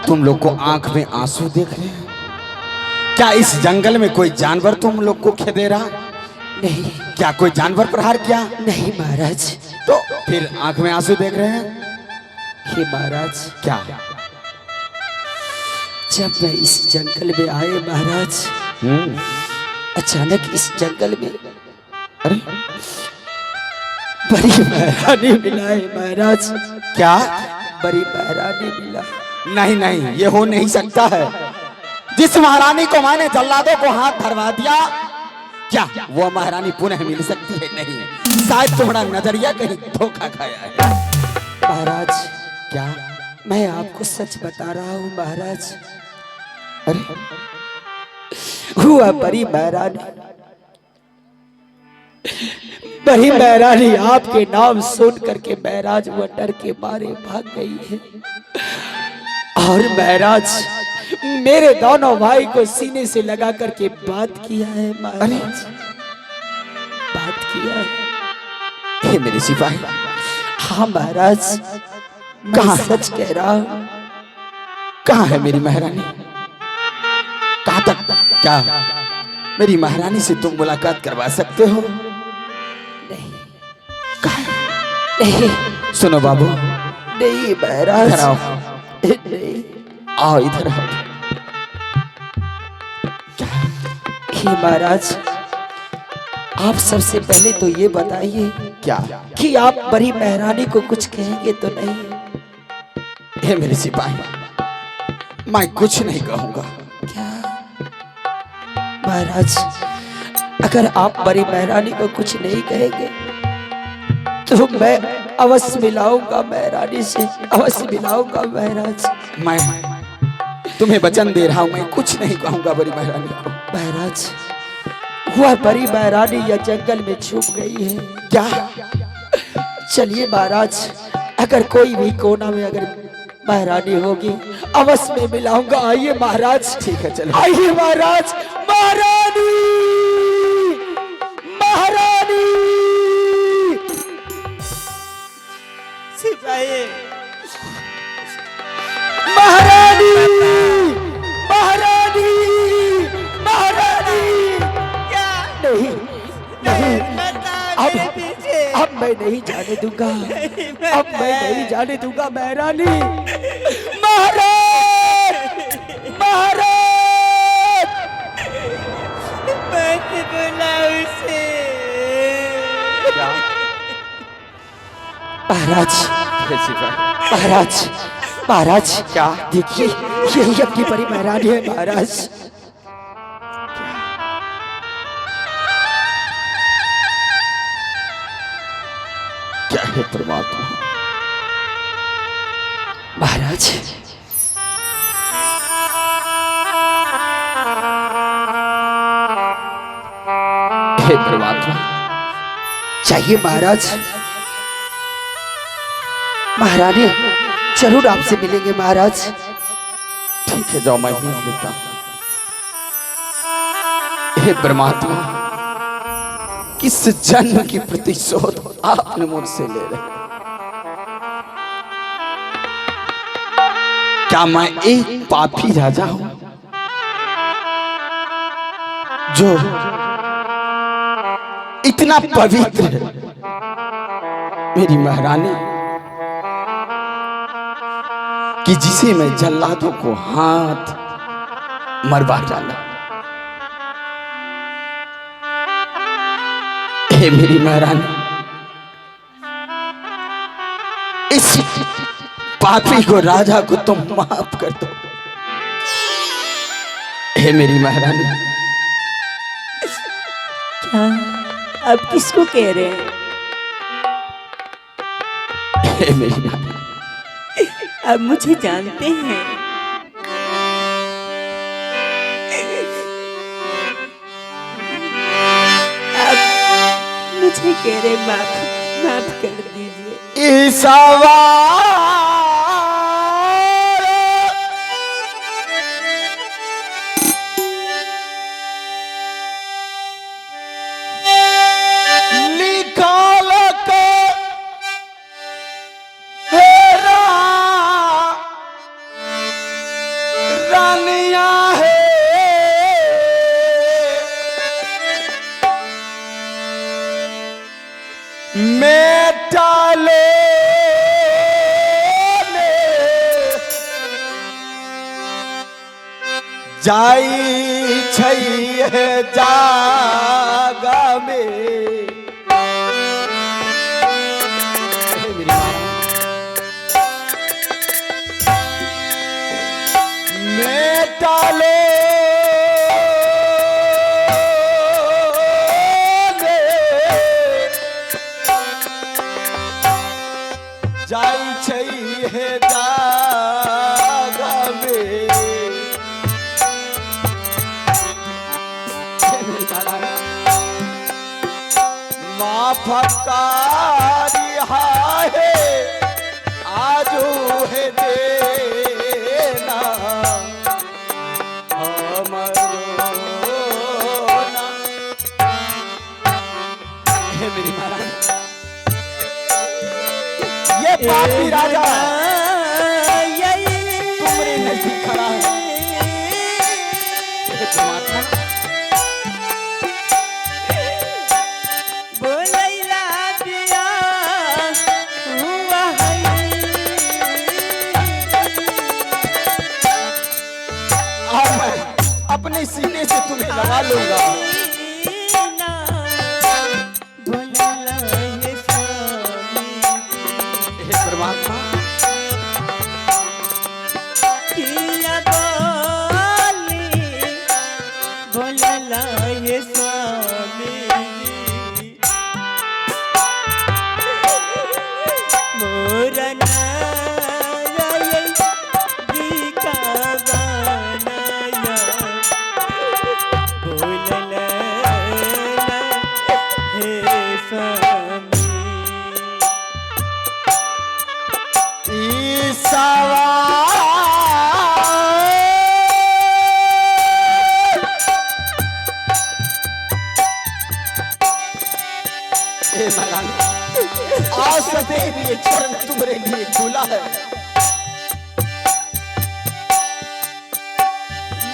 तुम लोग को आंख में आंसू देख रहे हैं? क्या इस जंगल में कोई जानवर तुम लोग को खेदे रहा? नहीं। क्या कोई जानवर प्रहार किया? नहीं महाराज। तो फिर आंख में आंसू देख रहे हैं? हे महाराज, क्या? जब मैं इस जंगल में आए महाराज, अचानक इस जंगल में अरे बड़ी महारानी मिला है महाराज। क्या? बड़ी महारानी मिला। नहीं नहीं, ये हो नहीं सकता है। जिस महारानी को मैंने जल्लादों को हाथ धरवा दिया, क्या वो महारानी पुनः मिल सकती है? नहीं, शायद तुम्हारा नजरिया कहीं धोखा खाया है। महाराज, क्या? मैं आपको सच बता रहा हूँ महाराज। अरे हुआ बड़ी महारानी, बड़ी महारानी आपके नाम सुन करके महाराज वो डर के मारे भाग गई है। और महाराज मेरे दोनों भाई को सीने से लगा करके बात किया है महाराज, बात किया है। हे मेरे सिपाही, हाँ महाराज, मैं सच कह रहा हूँ। कहाँ है मेरी महारानी? कहाँ तक? क्या मेरी महारानी से तुम मुलाकात करवा सकते हो? नहीं। कहाँ? नहीं। सुनो बाबू, नहीं महाराज, इधर आओ। नहीं। आओ इधर आओ। हे महाराज, आप सबसे पहले तो ये बताइए क्या? कि आप बड़ी महारानी को कुछ कहेंगे तो नहीं? हे मेरे सिपाही, मैं कुछ नहीं कहूंगा। क्या महाराज, अगर आप बड़ी महारानी को कुछ नहीं कहेंगे तो मैं अवश्य मिलाऊंगा महारानी से, अवश्य मिलाऊंगा महाराज। मैं तुम्हें वचन दे रहा हूं, मैं कुछ नहीं कहूंगा बड़ी महारानी को। महाराज, वह बड़ी महारानी या जंगल में छुप गई है। क्या? चलिए महाराज, अगर कोई भी कोना में अगर महारानी होगी अवश्य में मिलाऊंगा। आइए महाराज। ठीक है, चलो। आइए महाराज। महारानी, महारानी, सिपाही, महारानी, महारानी, महारानी। क्या? नहीं, नहीं, मेरे पीछे। अब मैं नहीं जाने दूंगा, अब मैं नहीं जाने दूंगा महारानी। महाराज, महाराज, मत बुलाओ उसे। क्या? महाराज, हे सिपाही, महाराज, महाराज, क्या? देखिए यही अपनी बड़ी महारानी है महाराज। क्या है परमात्मा? महाराज, हे परमात्मा, चाहिए महाराज। महारानी जरूर आपसे मिलेंगे महाराज। ठीक है, जाओ, मैं भेज देता हूं। हे परमात्मा, किस जन्म की प्रतिशोध आपने मुझसे ले रहे? क्या मैं एक पापी राजा हूं जो इतना पवित्र है? मेरी महारानी कि जिसे मैं जल्लादों को हाथ मरवा डाला। हे मेरी महारानी, इस पापी को, राजा को तुम माफ कर दो। हे मेरी महारानी। क्या? अब किसको कह रहे हैं? हे मेरी महारानी, अब मुझे जानते हैं। अब मुझे कह रहे माफ, माफ कर दीजिए। ईसावा निकाल के हेरा जाई छै जागा में मेरी माँ मेटालो जाई छै जागा में माँ फकारी है आजू है देना हमरो ना हे मेरी महारानी ये पापी राजा तुम्हारे नजदीक खड़ा है हे परमात्मा बोलैला पिया हुआ है और मैं अपने सीने से तुम्हें लगा लूंगा ना बोलैला ये स्वामी हे परमात्मा किया बोली बोलैला ये स्वामी मोरना आज सदैव ये चरण तुम्हारे लिए खुला है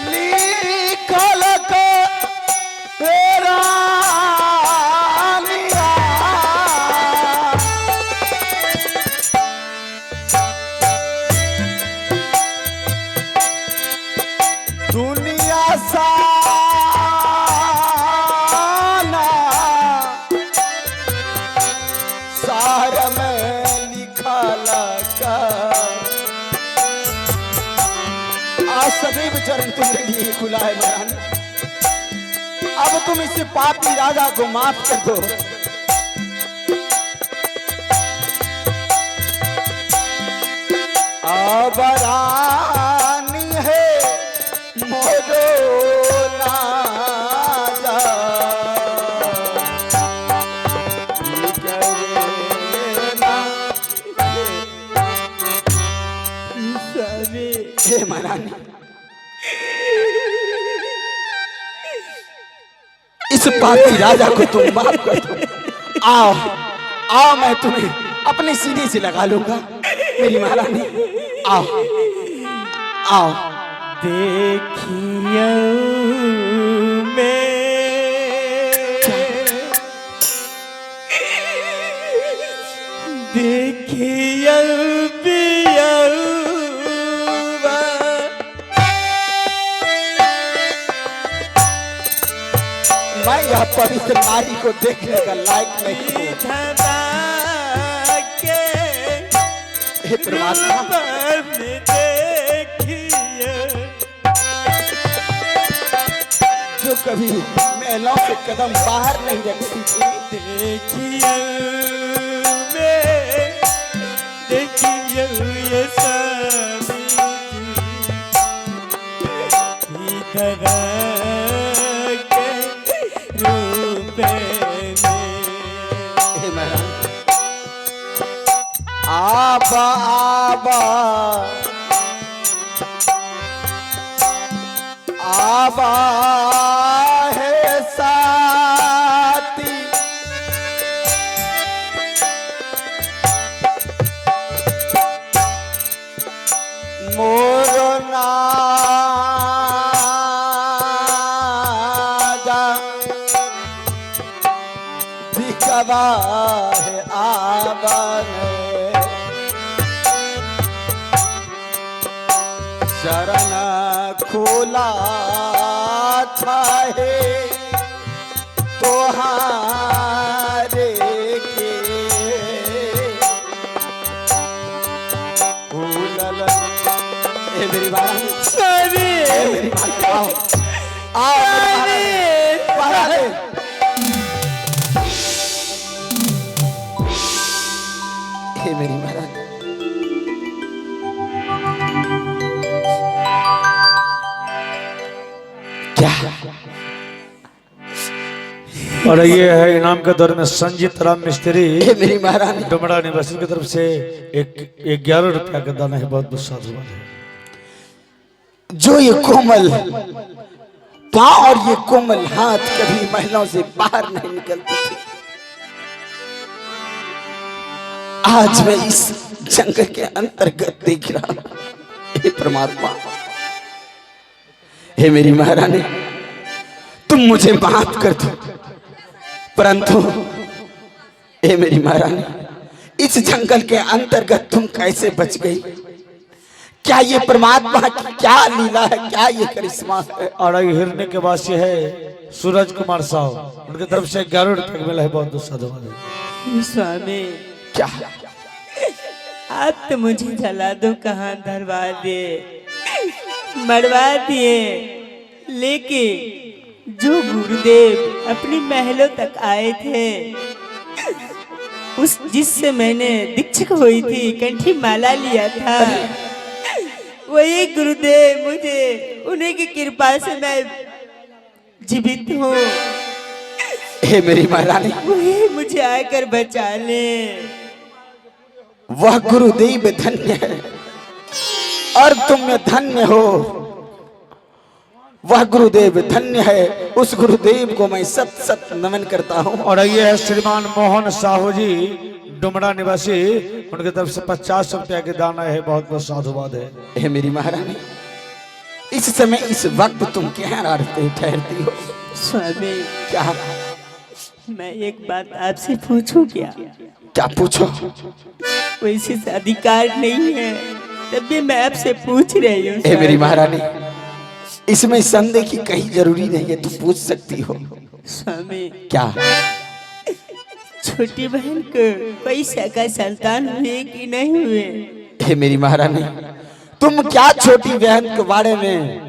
लिखल को तेरा लिया दुनिया साना सार में लिखा लगा आज सदैव चरण तुम्हारे लिए खुला है महारानी अब तुम इस पापी राजा को माफ कर दो अब रानी है मोरो नाजा हे महारानी इस पापी राजा को तुम माफ कर दो आओ आओ मैं तुम्हें अपने सीने से लगा लूंगा मेरी महारानी आओ आओ देखियो देखियो पियौवा मैं यह पवित्र नारी को देखने का लायक नहीं हूँ धमा के हे परमात्मा रूप में देखियो जो कभी महिलाओं से कदम बाहर नहीं रखती थी देखियो देखियो ये स्वामी जी धरा के रूप में हे महाराज आबा आबा आबा है साथी मोर नाजा दिखवा है आबन शरण खोला था है तोहारे के फूलल। ए मेरी बात स्वामी मेरी बात आओ आओ महारानी हे मेरी महारानी क्या और ये है इनाम के दौर में संजीत राम मिस्त्री हे मेरी महारानी डुमरा निवासी की तरफ से एक 11 रुपया का दाना है। बहुत बहुत साधुवाद है। जो ये कोमल पाँव और ये कोमल हाथ कभी महिलाओं से बाहर नहीं निकलते थे, आज मैं इस जंगल के अंतर्गत देख रहा हूं। हे परमात्मा, हे मेरी महारानी, तुम मुझे माफ कर दो, परंतु हे मेरी महारानी, इस जंगल के अंतर्गत तुम कैसे बच गई? क्या ये परमात्मा की क्या लीला है, क्या ये करिश्मा है? और ये हिरने के वासी है सूरज कुमार साहब, उनकी तरफ से 11 रुपया का मिला है। बहुत बहुत साधुवाद है। स्वामी क्या आप तो मुझे जला दो, कहाँ धरवा दे, मरवा दिए, लेकिन जो गुरुदेव अपनी महलों तक आए थे, उस जिससे मैंने दीक्षित हुई थी, कंठी माला लिया था, वही गुरुदेव मुझे, उन्हीं की कृपा से मैं जीवित हूँ। हे मेरी महारानी, वही मुझे आकर बचा ले। वह गुरुदेव धन्य है और तुम धन्य हो। वह गुरुदेव धन्य है, उस गुरुदेव को मैं सत सत नमन करता हूँ। और ये है श्रीमान मोहन साहू जी डुमरा निवासी, उनकी तरफ से 50 रुपया के दाना है। बहुत बहुत साधुवाद है। हे मेरी महारानी, इस समय इस वक्त तुम क्या ठहरती हो? स्वामी क्या मैं एक बात आपसे पूछूं क्या? क्या पूछो? वैसे से अधिकार नहीं है, तब भी मैं आपसे पूछ रही हूँ। हे मेरी महारानी, इसमें संदेह की कहीं जरूरी नहीं है, तुम पूछ सकती हो। स्वामी क्या छोटी बहन को कोई सगा संतान हुए कि नहीं हुए? हे मेरी महारानी, तुम क्या छोटी बहन के बारे में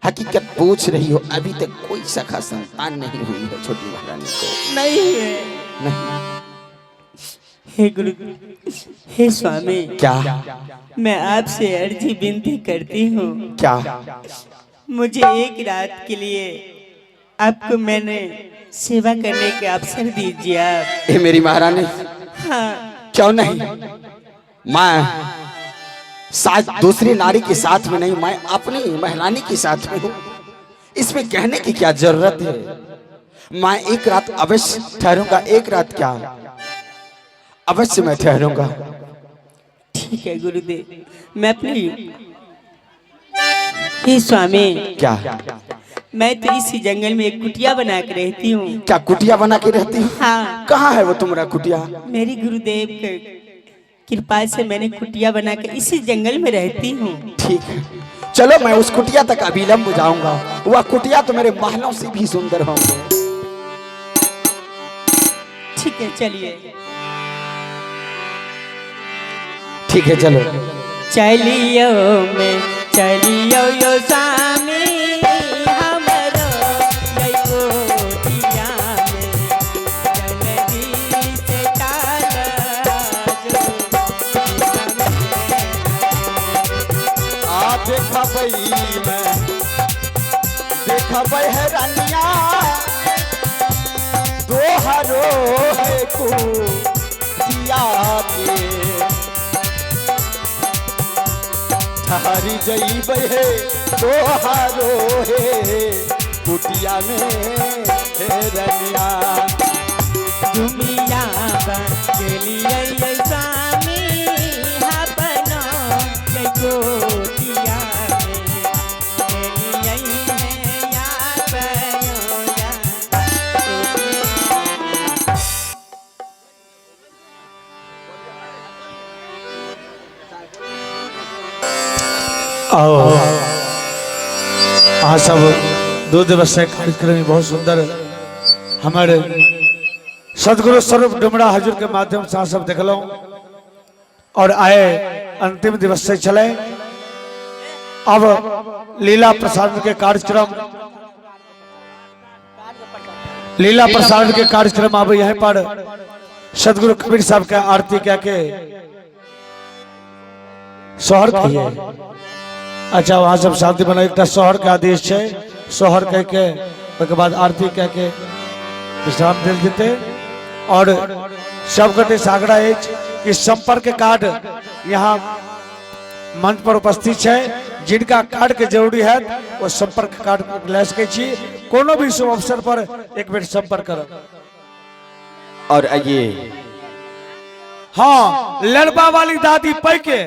हकीकत पूछ रही हो? अभी तक कोई सखा संतान नहीं हुई है छोटी महारानी को। नहीं हुए। नहीं। हे गुरु, हे स्वामी, क्या मैं आपसे अर्जी विनती करती हूँ, क्या मुझे एक रात के लिए आपको मैंने सेवा करने के अवसर दीजिए आप। हे मेरी महारानी, हाँ क्यों नहीं? मैं शायद दूसरी नारी के साथ में नहीं, मैं अपनी महारानी के साथ में हूँ। इसमें कहने की क्या जरूरत है? मैं एक रात अवश्य ठहरूंगा। एक रात क्या, अवश्य मैं ठहरूंगा। ठीक है गुरुदेव, मैं अपनी हे स्वामी, क्या मैं तो इसी जंगल में एक कुटिया बना के रहती हूँ। क्या कुटिया बना के रहती हूँ? हाँ, कहाँ है वो तुम्हारा कुटिया? मेरी गुरुदेव के कृपा से मैंने कुटिया बना के इसी जंगल में रहती हूँ। ठीक है, चलो मैं उस कुटिया तक अभिलंब जाऊंगा। वह कुटिया तो मेरे महलों से भी सुंदर होंगे। ठीक है चलिए। ठीक है चलो। चलियो मैं चलियो यो स्वामी, हमरो गई कोटिया में, जल्दी से काला जो आप देखा बई मैं देखा बई है रानिया, दोहरो है को दिया के ठहरी जई बहे दोहरो है कुटिया में है रानिया। दुमिया बचलिए यो स्वामी, अपनो गई कोटिया में, चलिए है या पयो या आओ अहाँ सब 2 दिवसीय कार्यक्रम में बहुत सुंदर हमारे सदगुरु स्वरूप डुमरा हजूर के माध्यम से अहाँ सब देखलो और आए अंतिम दिवस से चले। अब लीला प्रसारण के कार्यक्रम अब यहाँ पर सदगुरु कबीर साहब के आरती क्या के सोहर कहिए। अच्छा वहाँ सब शांति बना एक सोहर के आदेश है, सोहर कह के बाद आरती कह के विश्राम दिल देते और सब गटे सागड़ा कि संपर्क कार्ड यहाँ मंच पर उपस्थित है। जिनका कार्ड के जरूरी है वो संपर्क कार्ड ले सके छी। कोनो भी शुभ अवसर पर एक बेर संपर्क करो। और आइए हाँ लड़बा वाली दादी पैके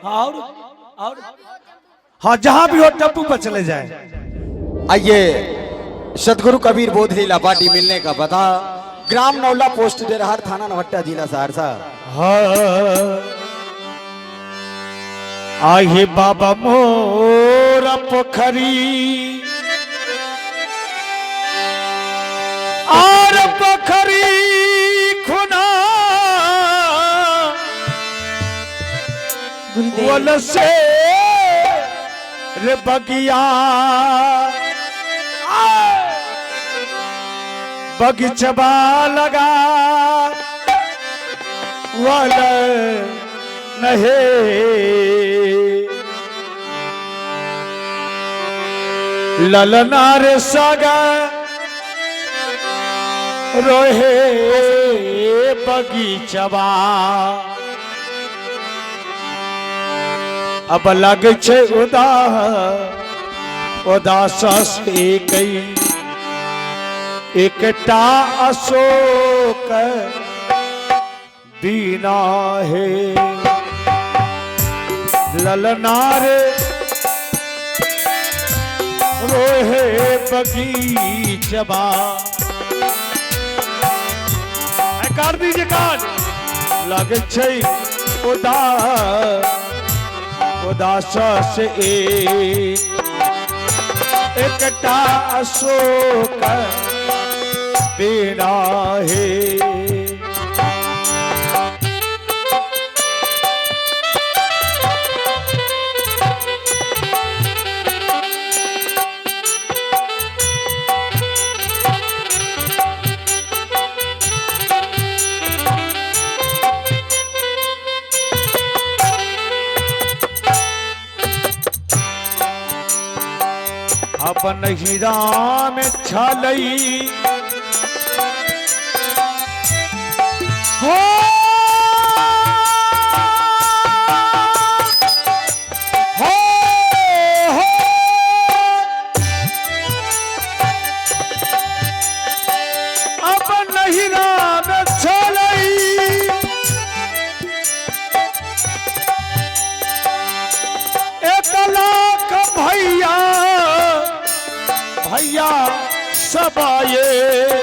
और हाँ जहां भी हो टप्पू पर चले जाए। आइए सदगुरु कबीर बोध लीला पार्टी मिलने का पता ग्राम नौला पोस्ट डेरहर थाना नवट्टा जिला सहरसा। आइए बाबा मोरा पोखरी और पोखरी खुना वल से रे बगिया बगीचबा लगा वल नहीं ललना रे सागा रोहे बगीचबा अब लग छे उदास से कई एकटा अशोक बीना है ललनार रोहे बगीचबा। कर दीजिए कार्ड लगे छे उदास से एकटा अशोक बीना है। अब नहीं राम छलई हो अब नहीं राम छलई एक लाख भैया भैया सब आए